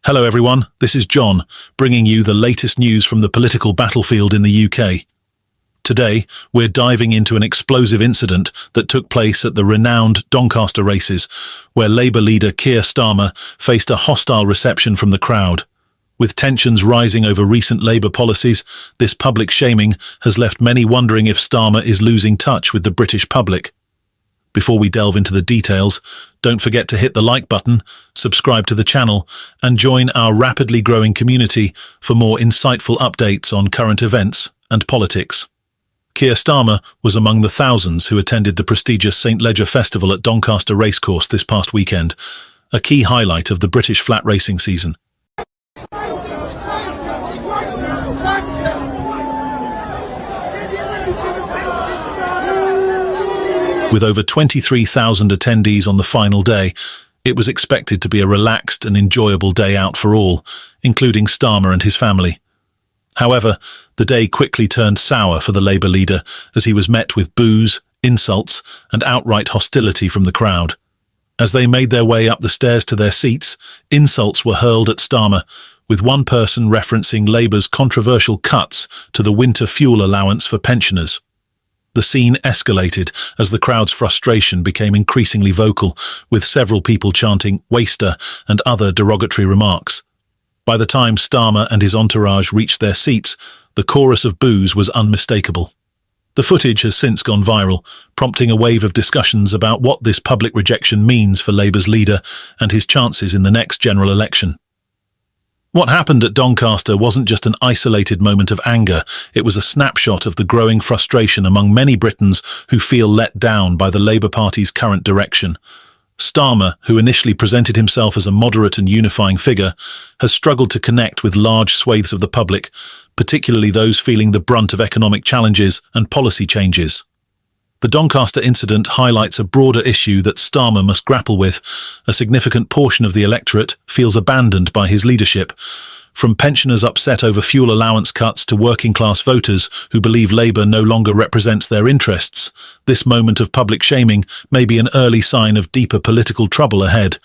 Hello everyone, this is John, bringing you the latest news from the political battlefield in the UK. Today, we're diving into an explosive incident that took place at the renowned Doncaster races, where Labour leader Keir Starmer faced a hostile reception from the crowd. With tensions rising over recent Labour policies, this public shaming has left many wondering if Starmer is losing touch with the British public. Before we delve into the details, don't forget to hit the like button, subscribe to the channel, and join our rapidly growing community for more insightful updates on current events and politics. Keir Starmer was among the thousands who attended the prestigious St Leger Festival at Doncaster Racecourse this past weekend, a key highlight of the British flat racing season. With over 23,000 attendees on the final day, it was expected to be a relaxed and enjoyable day out for all, including Starmer and his family. However, the day quickly turned sour for the Labour leader as he was met with boos, insults, and outright hostility from the crowd. As they made their way up the stairs to their seats, insults were hurled at Starmer, with one person referencing Labour's controversial cuts to the winter fuel allowance for pensioners. The scene escalated as the crowd's frustration became increasingly vocal, with several people chanting "waster" and other derogatory remarks. By the time Starmer and his entourage reached their seats, the chorus of boos was unmistakable. The footage has since gone viral, prompting a wave of discussions about what this public rejection means for Labour's leader and his chances in the next general election. What happened at Doncaster wasn't just an isolated moment of anger, it was a snapshot of the growing frustration among many Britons who feel let down by the Labour Party's current direction. Starmer, who initially presented himself as a moderate and unifying figure, has struggled to connect with large swathes of the public, particularly those feeling the brunt of economic challenges and policy changes. The Doncaster incident highlights a broader issue that Starmer must grapple with. A significant portion of the electorate feels abandoned by his leadership. From pensioners upset over fuel allowance cuts to working-class voters who believe Labour no longer represents their interests, this moment of public shaming may be an early sign of deeper political trouble ahead.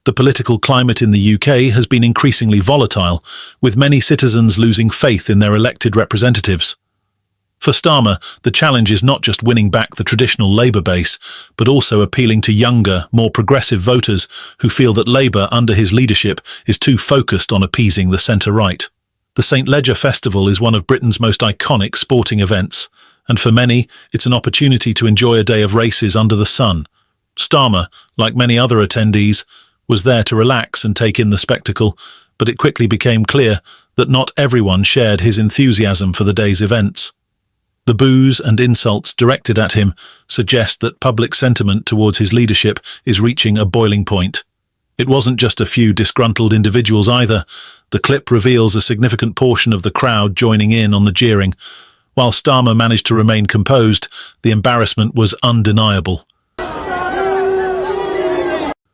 The political climate in the UK has been increasingly volatile, with many citizens losing faith in their elected representatives. For Starmer, the challenge is not just winning back the traditional Labour base, but also appealing to younger, more progressive voters who feel that Labour under his leadership is too focused on appeasing the centre-right. The St Leger Festival is one of Britain's most iconic sporting events, and for many, it's an opportunity to enjoy a day of races under the sun. Starmer, like many other attendees, was there to relax and take in the spectacle, but it quickly became clear that not everyone shared his enthusiasm for the day's events. The boos and insults directed at him suggest that public sentiment towards his leadership is reaching a boiling point. It wasn't just a few disgruntled individuals either. The clip reveals a significant portion of the crowd joining in on the jeering. While Starmer managed to remain composed, the embarrassment was undeniable.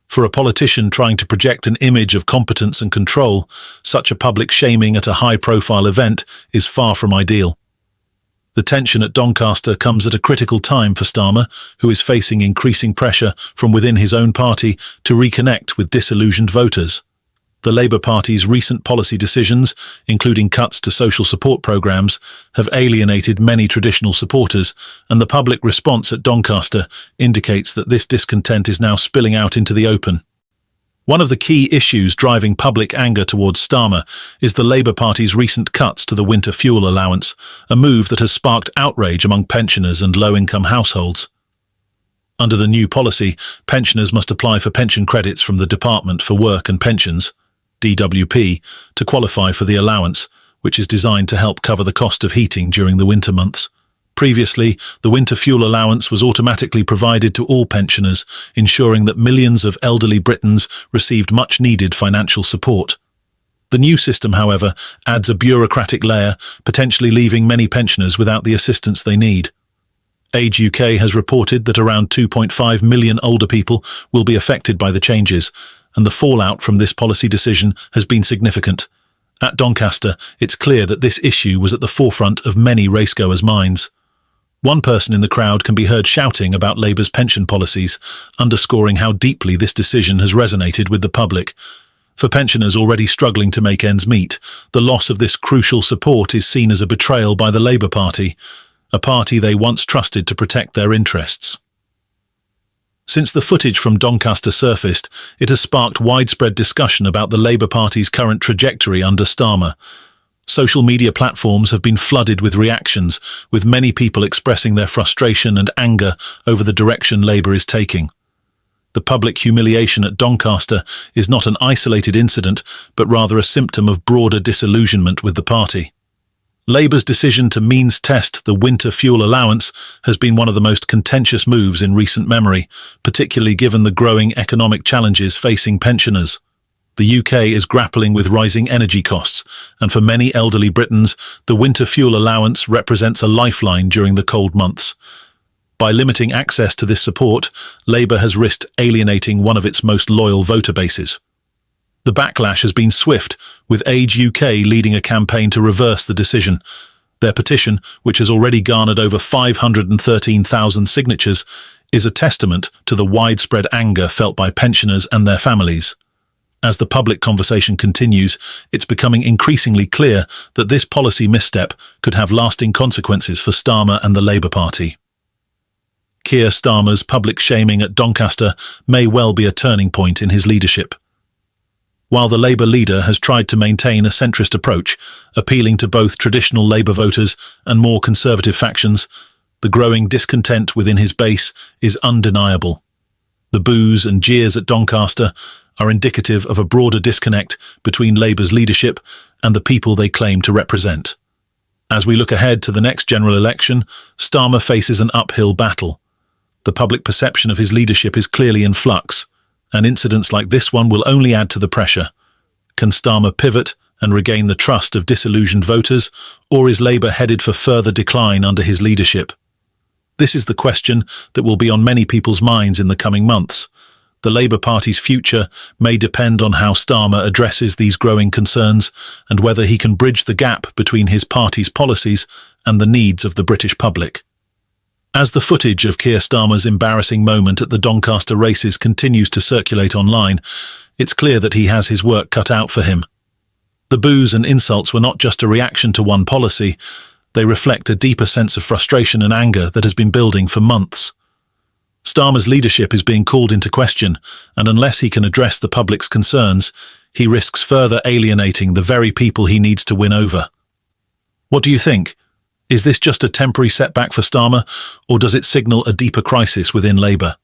For a politician trying to project an image of competence and control, such a public shaming at a high-profile event is far from ideal. The tension at Doncaster comes at a critical time for Starmer, who is facing increasing pressure from within his own party to reconnect with disillusioned voters. The Labour Party's recent policy decisions, including cuts to social support programmes, have alienated many traditional supporters, and the public response at Doncaster indicates that this discontent is now spilling out into the open. One of the key issues driving public anger towards Starmer is the Labour Party's recent cuts to the winter fuel allowance, a move that has sparked outrage among pensioners and low-income households. Under the new policy, pensioners must apply for pension credits from the Department for Work and Pensions, DWP, to qualify for the allowance, which is designed to help cover the cost of heating during the winter months. Previously, the winter fuel allowance was automatically provided to all pensioners, ensuring that millions of elderly Britons received much-needed financial support. The new system, however, adds a bureaucratic layer, potentially leaving many pensioners without the assistance they need. Age UK has reported that around 2.5 million older people will be affected by the changes, and the fallout from this policy decision has been significant. At Doncaster, it's clear that this issue was at the forefront of many racegoers' minds. One person in the crowd can be heard shouting about Labour's pension policies, underscoring how deeply this decision has resonated with the public. For pensioners already struggling to make ends meet, the loss of this crucial support is seen as a betrayal by the Labour Party, a party they once trusted to protect their interests. Since the footage from Doncaster surfaced, it has sparked widespread discussion about the Labour Party's current trajectory under Starmer. Social media platforms have been flooded with reactions, with many people expressing their frustration and anger over the direction Labour is taking. The public humiliation at Doncaster is not an isolated incident, but rather a symptom of broader disillusionment with the party. Labour's decision to means-test the winter fuel allowance has been one of the most contentious moves in recent memory, particularly given the growing economic challenges facing pensioners. The UK is grappling with rising energy costs, and for many elderly Britons, the winter fuel allowance represents a lifeline during the cold months. By limiting access to this support, Labour has risked alienating one of its most loyal voter bases. The backlash has been swift, with Age UK leading a campaign to reverse the decision. Their petition, which has already garnered over 513,000 signatures, is a testament to the widespread anger felt by pensioners and their families. As the public conversation continues, it's becoming increasingly clear that this policy misstep could have lasting consequences for Starmer and the Labour Party. Keir Starmer's public shaming at Doncaster may well be a turning point in his leadership. While the Labour leader has tried to maintain a centrist approach, appealing to both traditional Labour voters and more conservative factions, the growing discontent within his base is undeniable. The boos and jeers at Doncaster are indicative of a broader disconnect between Labour's leadership and the people they claim to represent. As we look ahead to the next general election, Starmer faces an uphill battle. The public perception of his leadership is clearly in flux, and incidents like this one will only add to the pressure. Can Starmer pivot and regain the trust of disillusioned voters, or is Labour headed for further decline under his leadership? This is the question that will be on many people's minds in the coming months. The Labour Party's future may depend on how Starmer addresses these growing concerns and whether he can bridge the gap between his party's policies and the needs of the British public. As the footage of Keir Starmer's embarrassing moment at the Doncaster races continues to circulate online, it's clear that he has his work cut out for him. The boos and insults were not just a reaction to one policy, they reflect a deeper sense of frustration and anger that has been building for months. Starmer's leadership is being called into question, and unless he can address the public's concerns, he risks further alienating the very people he needs to win over. What do you think? Is this just a temporary setback for Starmer, or does it signal a deeper crisis within Labour?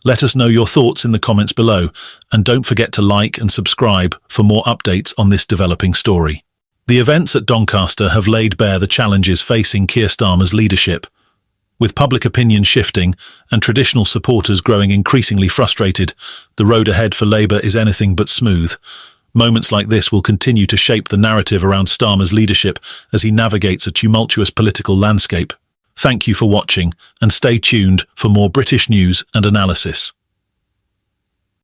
Let us know your thoughts in the comments below, and don't forget to like and subscribe for more updates on this developing story. The events at Doncaster have laid bare the challenges facing Keir Starmer's leadership. With public opinion shifting and traditional supporters growing increasingly frustrated, the road ahead for Labour is anything but smooth. Moments like this will continue to shape the narrative around Starmer's leadership as he navigates a tumultuous political landscape. Thank you for watching, and stay tuned for more British news and analysis.